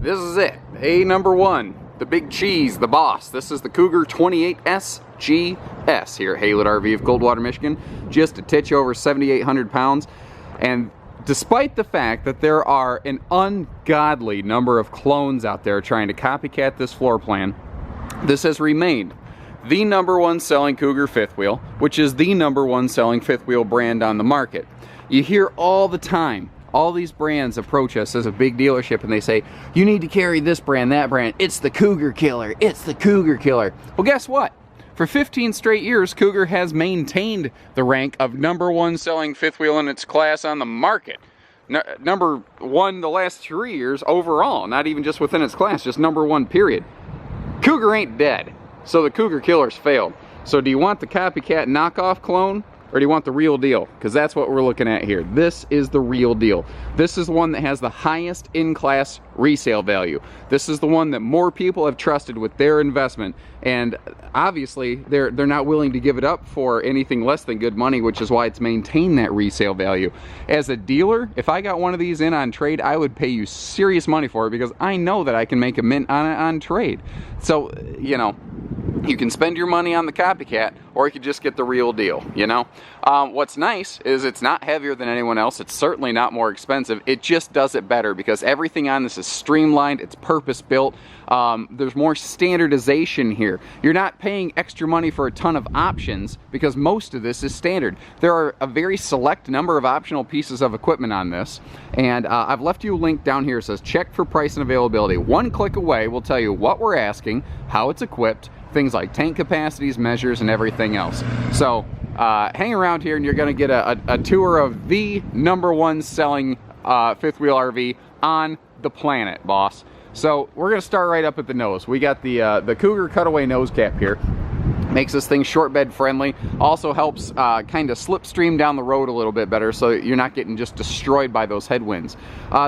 this is it. A number one, the big cheese, the boss. This is the Cougar 28S GS here at Xlite RV of Coldwater, Michigan. Just a titch over 7,800 pounds. And despite the fact that there are an ungodly number of clones out there trying to copycat this floor plan, this has remained the number one selling Cougar fifth wheel, which is the number one selling fifth wheel brand on the market. You hear all the time, all these brands approach us as a big dealership and they say, you need to carry this brand, that brand. It's the Cougar killer. It's the Cougar killer. Well, guess what? For 15 straight years, Cougar has maintained the rank of number one selling fifth wheel in its class on the market. Number one the last 3 years overall, not even just within its class, just number one period. Cougar ain't dead, so the Cougar killer's failed. So do you want the copycat knockoff clone, or do you want the real deal? Because that's what we're looking at here. This is the real deal. This is the one that has the highest in-class resale value. This is the one that more people have trusted with their investment, and obviously they're not willing to give it up for anything less than good money, which is why it's maintained that resale value. As a dealer, if I got one of these in on trade, I would pay you serious money for it because I know that I can make a mint on it on trade. So, you know, you can spend your money on the copycat, or you could just get the real deal, you know? What's nice is it's not heavier than anyone else. It's certainly not more expensive. It just does it better because everything on this is streamlined. It's purpose-built. There's more standardization here. You're not paying extra money for a ton of options because most of this is standard. There are a very select number of optional pieces of equipment on this, and I've left you a link down here. It says check for price and availability. One click away will tell you what we're asking, how it's equipped, things like tank capacities, measures, and everything else. So hang around here and you're going to get a tour of the number one selling fifth wheel RV on the planet, boss. So we're going to start right up at the nose. We got the Cougar Cutaway nose cap here. Makes this thing short bed friendly. Also helps kind of slipstream down the road a little bit better so you're not getting just destroyed by those headwinds.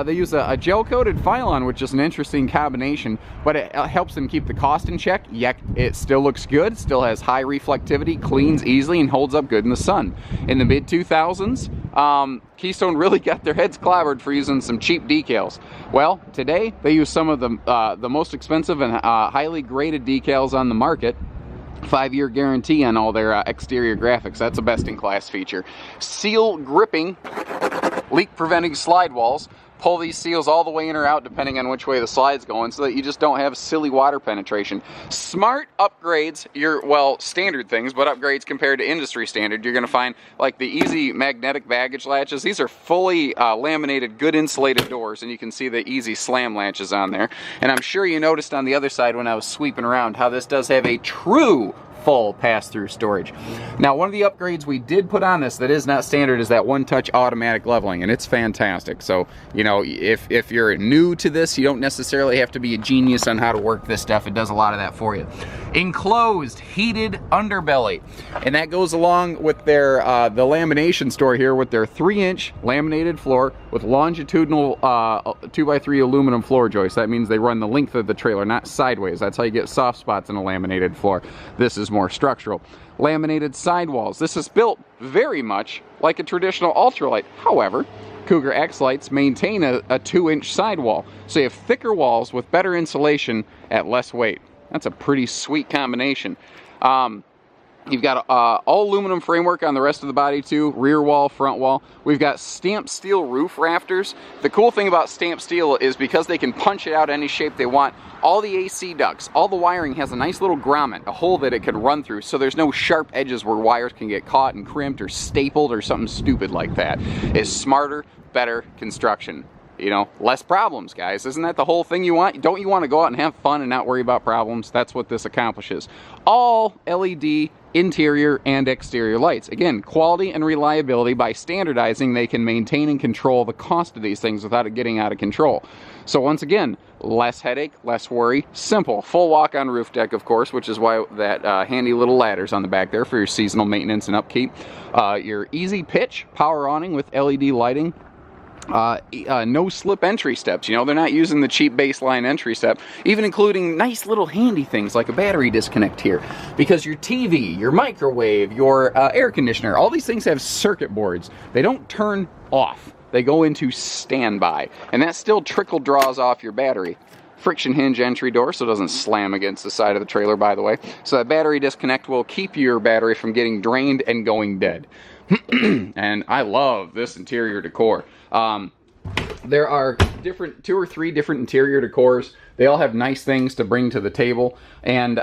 They use a gel-coated Phylon, which is an interesting combination, but it helps them keep the cost in check, yet it still looks good, still has high reflectivity, cleans easily, and holds up good in the sun. In the mid-2000s, Keystone really got their heads clobbered for using some cheap decals. Well, today they use some of the most expensive and highly graded decals on the market. 5-year guarantee on all their exterior graphics. That's a best-in-class feature. Seal gripping, leak-preventing slide walls. Pull these seals all the way in or out depending on which way the slide's going so that you just don't have silly water penetration. Smart upgrades, standard things, but upgrades compared to industry standard. You're going to find like the easy magnetic baggage latches. These are fully laminated, good insulated doors, and you can see the easy slam latches on there. And I'm sure you noticed on the other side when I was sweeping around how this does have a true full pass-through storage. Now, one of the upgrades we did put on this that is not standard is that one-touch automatic leveling, and it's fantastic. So, you know, if you're new to this, you don't necessarily have to be a genius on how to work this stuff. It does a lot of that for you. Enclosed heated underbelly, and that goes along with their the lamination store here with their 3-inch laminated floor with longitudinal 2x3 aluminum floor joists. That means they run the length of the trailer, not sideways. That's how you get soft spots in a laminated floor. This is more structural. Laminated sidewalls. This is built very much like a traditional Ultralite. However, Cougar Xlites maintain a 2-inch sidewall, so you have thicker walls with better insulation at less weight. That's a pretty sweet combination. You've got all aluminum framework on the rest of the body too, rear wall, front wall. We've got stamped steel roof rafters. The cool thing about stamped steel is because they can punch it out any shape they want, all the AC ducts, all the wiring has a nice little grommet, a hole that it can run through, so there's no sharp edges where wires can get caught and crimped or stapled or something stupid like that. It's smarter, better construction. You know, less problems, guys. Isn't that the whole thing you want? Don't you want to go out and have fun and not worry about problems? That's what this accomplishes. All LED interior and exterior lights. Again, quality and reliability. By standardizing, they can maintain and control the cost of these things without it getting out of control. So once again, less headache, less worry, simple. Full walk on roof deck, of course, which is why that handy little ladder's on the back there for your seasonal maintenance and upkeep. Your easy pitch, power awning with LED lighting. No slip entry steps. You know, they're not using the cheap baseline entry step, even including nice little handy things like a battery disconnect here, because your TV, your microwave, your air conditioner, all these things have circuit boards. They don't turn off. They go into standby, and that still trickle draws off your battery. friction hinge entry door so it doesn't slam against the side of the trailer, by the way. So that battery disconnect will keep your battery from getting drained and going dead. And I love this interior decor. There are two or three different interior decors. They all have nice things to bring to the table. And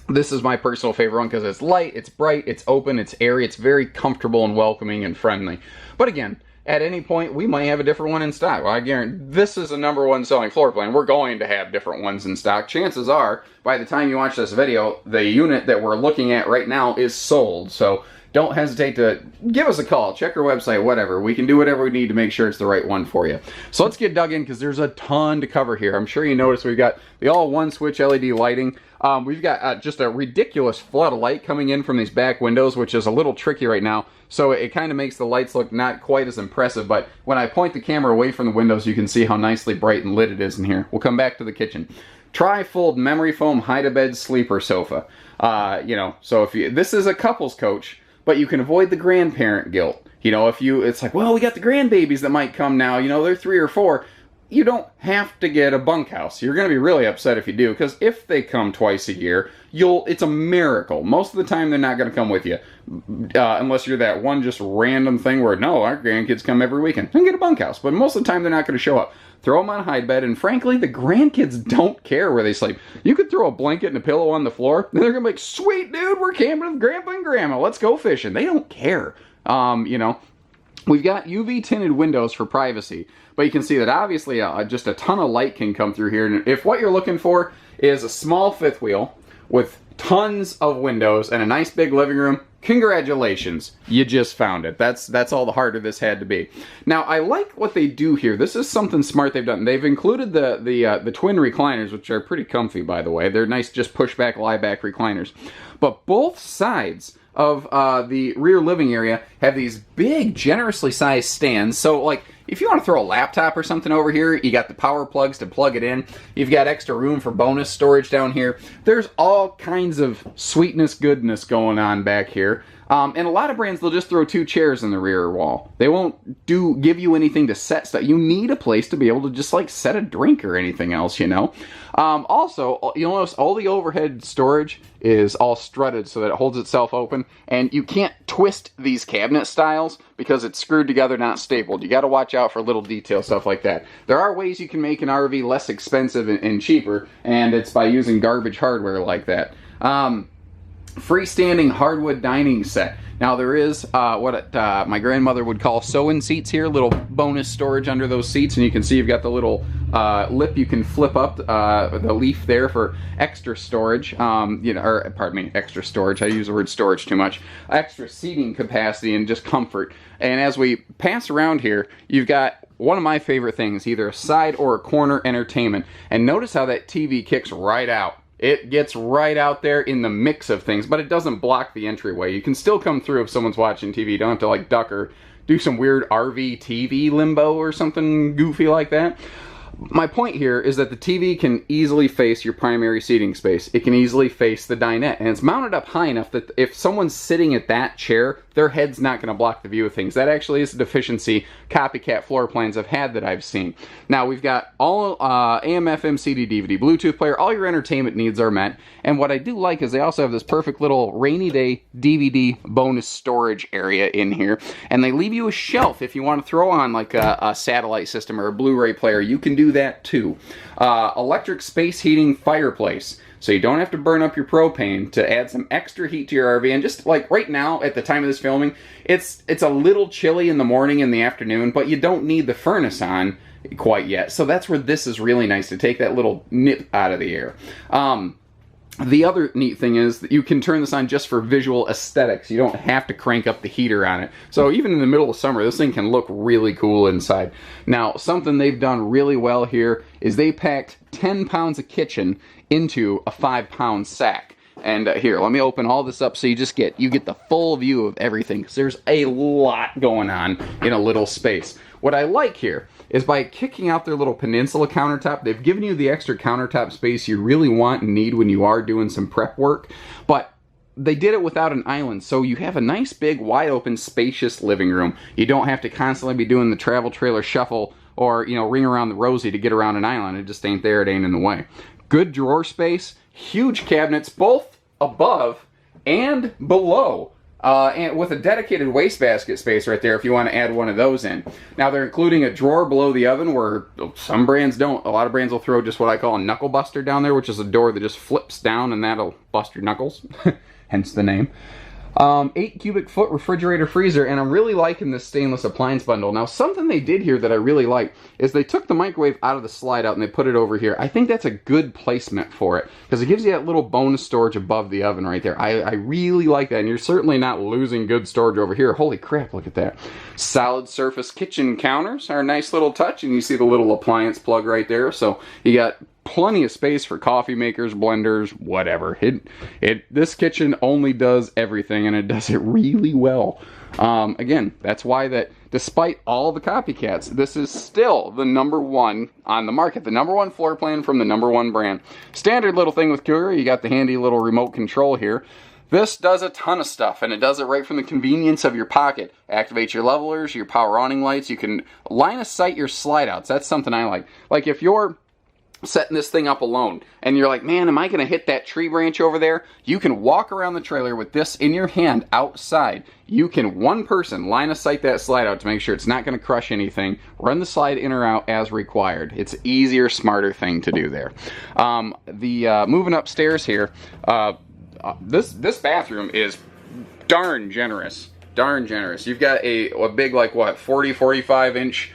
this is my personal favorite one because it's light, it's bright, it's open, it's airy, it's very comfortable and welcoming and friendly. But again, at any point, we might have a different one in stock. Well, I guarantee this is the #1 selling floor plan. We're going to have different ones in stock. Chances are, by the time you watch this video, the unit that we're looking at right now is sold. So don't hesitate to give us a call, check our website, whatever. We can do whatever we need to make sure it's the right one for you. So let's get dug in because there's a ton to cover here. I'm sure you noticed we've got the all one switch LED lighting. We've got just a ridiculous flood of light coming in from these back windows, which is a little tricky right now. So it kind of makes the lights look not quite as impressive, but when I point the camera away from the windows, you can see how nicely bright and lit it is in here. We'll come back to the kitchen. Tri-fold memory foam hide-a-bed sleeper sofa. You know, so if you, this is a couple's coach, but you can avoid the grandparent guilt. You know, if you, it's like, well, we got the grandbabies that might come now, you know, they're 3 or 4. You don't have to get a bunkhouse. You're going to be really upset if you do, because if they come twice a year, it's a miracle. Most of the time, they're not going to come with you, unless you're that one just random thing where, no, our grandkids come every weekend. Then get a bunkhouse, but most of the time, they're not going to show up. Throw them on a hide bed, and frankly, the grandkids don't care where they sleep. You could throw a blanket and a pillow on the floor, and they're going to be like, sweet, dude, we're camping with Grandpa and Grandma. Let's go fishing. They don't care, you know. We've got UV tinted windows for privacy, but you can see that obviously just a ton of light can come through here. And if what you're looking for is a small fifth wheel with tons of windows and a nice big living room, congratulations, you just found it. That's all the harder this had to be. Now, I like what they do here. This is something smart they've done. They've included the twin recliners, which are pretty comfy, by the way. They're nice, just push back, lie back recliners. But both sides of the rear living area have these big, generously sized stands. So, like, if you want to throw a laptop or something over here, you got the power plugs to plug it in. You've got extra room for bonus storage down here. There's all kinds of sweetness, goodness going on back here. And a lot of brands, they'll just throw 2 chairs in the rear wall. They won't give you anything to set stuff. You need a place to be able to just like set a drink or anything else, you know. Also, you'll notice all the overhead storage is all strutted so that it holds itself open. And you can't twist these cabinet styles because it's screwed together, not stapled. You got to watch out for little detail stuff like that. There are ways you can make an RV less expensive and cheaper, and it's by using garbage hardware like that. Freestanding hardwood dining set. Now there is what my grandmother would call sew-in seats here, little bonus storage under those seats, and you can see you've got the little lip you can flip up, the leaf there for extra storage, you know, or pardon me, extra storage. I use the word storage too much. Extra seating capacity and just comfort. And as we pass around here, you've got one of my favorite things, either a side or a corner entertainment. And notice how that TV kicks right out. It gets right out there in the mix of things, but it doesn't block the entryway. You can still come through if someone's watching TV. You don't have to like duck or do some weird RV TV limbo or something goofy like that. My point here is that the TV can easily face your primary seating space. It can easily face the dinette, and it's mounted up high enough that if someone's sitting at that chair, their head's not going to block the view of things. That actually is a deficiency copycat floor plans have had that I've seen. Now, we've got all AM, FM, CD, DVD, Bluetooth player. All your entertainment needs are met. And what I do like is they also have this perfect little rainy day DVD bonus storage area in here. And they leave you a shelf if you want to throw on like a satellite system or a Blu-ray player. You can do that too. Electric space heating fireplace. So you don't have to burn up your propane to add some extra heat to your RV. And just like right now, at the time of this filming, it's a little chilly in the morning and the afternoon, but you don't need the furnace on quite yet. So that's where this is really nice, to take that little nip out of the air. The other neat thing is that you can turn this on just for visual aesthetics. You don't have to crank up the heater on it. So even in the middle of summer, this thing can look really cool inside. Now, something they've done really well here is they packed 10 pounds of kitchen into a 5-pound sack. And here, let me open all this up so you get the full view of everything, because there's a lot going on in a little space. What I like here is by kicking out their little peninsula countertop, they've given you the extra countertop space you really want and need when you are doing some prep work, but they did it without an island, so you have a nice big wide open spacious living room. You don't have to constantly be doing the travel trailer shuffle or, you know, ring around the rosy to get around an island. It just ain't there, it ain't in the way. Good drawer space, huge cabinets, both above and below. And with a dedicated wastebasket space right there if you want to add one of those in. Now they're including a drawer below the oven where some brands don't. A lot of brands will throw just what I call a knuckle buster down there, which is a door that just flips down and that'll bust your knuckles, hence the name. 8 cubic foot refrigerator freezer, and I'm really liking this stainless appliance bundle. Now something they did here that I really like is they took the microwave out of the slide out and they put it over here. I think that's a good placement for it because it gives you that little bonus storage above the oven right there. I really like that, and you're certainly not losing good storage over here. Holy crap, look at that. Solid surface kitchen counters are a nice little touch, and you see the little appliance plug right there, so you got plenty of space for coffee makers, blenders, whatever. This kitchen only does everything, and it does it really well. Again, that's why that despite all the copycats, this is still the #1 on the market. The #1 floor plan from the #1 brand. Standard little thing with Cougar, you got the handy little remote control here. This does a ton of stuff, and it does it right from the convenience of your pocket. Activates your levelers, your power awning lights. You can line of sight your slide outs. That's something I like. Like if you're setting this thing up alone and you're like, man, am I gonna hit that tree branch over there? You can walk around the trailer with this in your hand outside. You can, one person, line of sight that slide out to make sure it's not gonna crush anything, run the slide in or out as required. It's an easier, smarter thing to do there. Moving upstairs here, this bathroom is darn generous. You've got a big, like what, 45 inch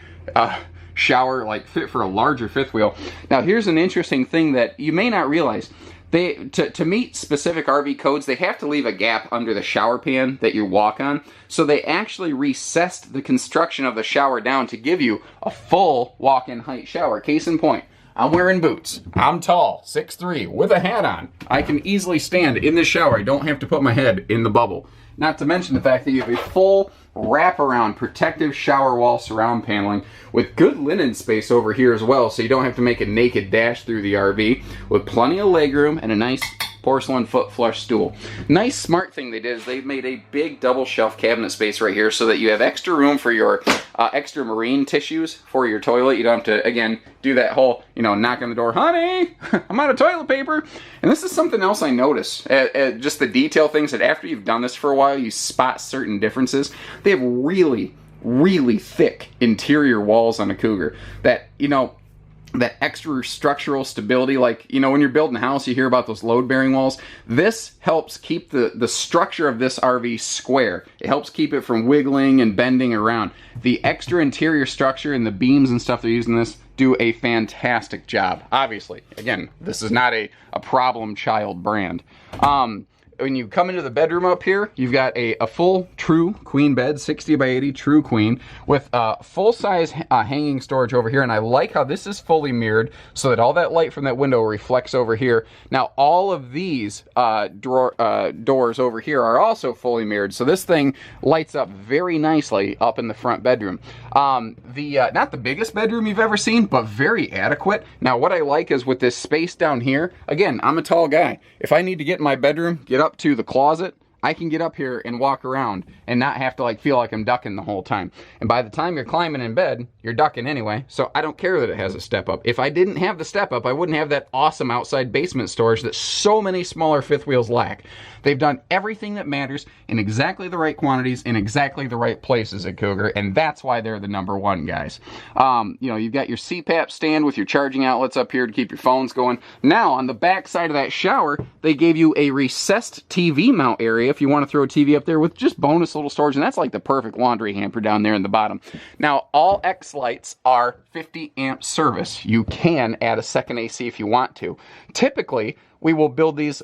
shower, like fit for a larger fifth wheel. Now here's an interesting thing that you may not realize. To meet specific RV codes, they have to leave a gap under the shower pan that you walk on. So they actually recessed the construction of the shower down to give you a full walk-in height shower. Case in point, I'm wearing boots. I'm tall, 6'3", with a hat on. I can easily stand in this shower. I don't have to put my head in the bubble. Not to mention the fact that you have a full wraparound protective shower wall surround paneling with good linen space over here as well, so you don't have to make a naked dash through the RV, with plenty of legroom and a nice porcelain foot flush stool. Nice smart thing they did is they made a big double shelf cabinet space right here so that you have extra room for your extra marine tissues for your toilet. You don't have to, again, do that whole, you know, knock on the door, honey, I'm out of toilet paper. And this is something else I notice, just the detail things that after you've done this for a while, you spot certain differences. They have really, really thick interior walls on a Cougar that, you know, that extra structural stability. Like, you know, when you're building a house, you hear about those load-bearing walls. This helps keep the structure of this RV square. It helps keep it from wiggling and bending around. The extra interior structure and the beams and stuff they're using this do a fantastic job. Obviously, again, this is not a problem child brand. When you come into the bedroom up here, you've got a full true queen bed, 60 by 80 true queen, with full-size hanging storage over here. And I like how this is fully mirrored so that all that light from that window reflects over here. Now, all of these doors over here are also fully mirrored, so this thing lights up very nicely up in the front bedroom. Not the biggest bedroom you've ever seen, but very adequate. Now, what I like is with this space down here, again, I'm a tall guy. If I need to get in my bedroom, get up to the closet, I can get up here and walk around and not have to like feel like I'm ducking the whole time. And by the time you're climbing in bed, you're ducking anyway, so I don't care that it has a step up. If I didn't have the step up, I wouldn't have that awesome outside basement storage that so many smaller fifth wheels lack. They've done everything that matters in exactly the right quantities in exactly the right places at Cougar, and that's why they're the #1 guys. You know, you've got your CPAP stand with your charging outlets up here to keep your phones going. Now, on the back side of that shower, they gave you a recessed TV mount area if you want to throw a TV up there with just bonus little storage, and that's like the perfect laundry hamper down there in the bottom. Now, all Xlites are 50 amp service. You can add a second AC if you want to. Typically, we will build these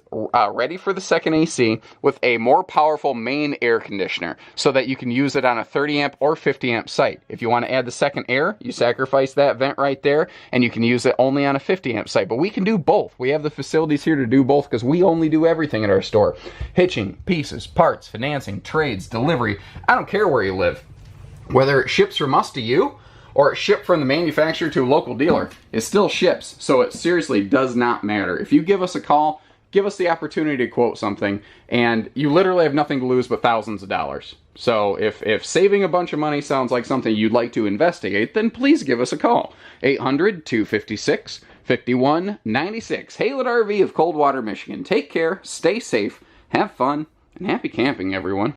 ready for the second AC with a more powerful main air conditioner so that you can use it on a 30 amp or 50 amp site. If you want to add the second air, you sacrifice that vent right there and you can use it only on a 50 amp site. But we can do both. We have the facilities here to do both because we only do everything at our store. Hitching, pieces, parts, financing, trades, delivery. I don't care where you live. Whether it ships from us to you or it shipped from the manufacturer to a local dealer, it still ships. So it seriously does not matter. If you give us a call, give us the opportunity to quote something, and you literally have nothing to lose but thousands of dollars. So if saving a bunch of money sounds like something you'd like to investigate, then please give us a call. 800-256-5196. Haylett RV of Coldwater, Michigan. Take care, stay safe, have fun, and happy camping, everyone.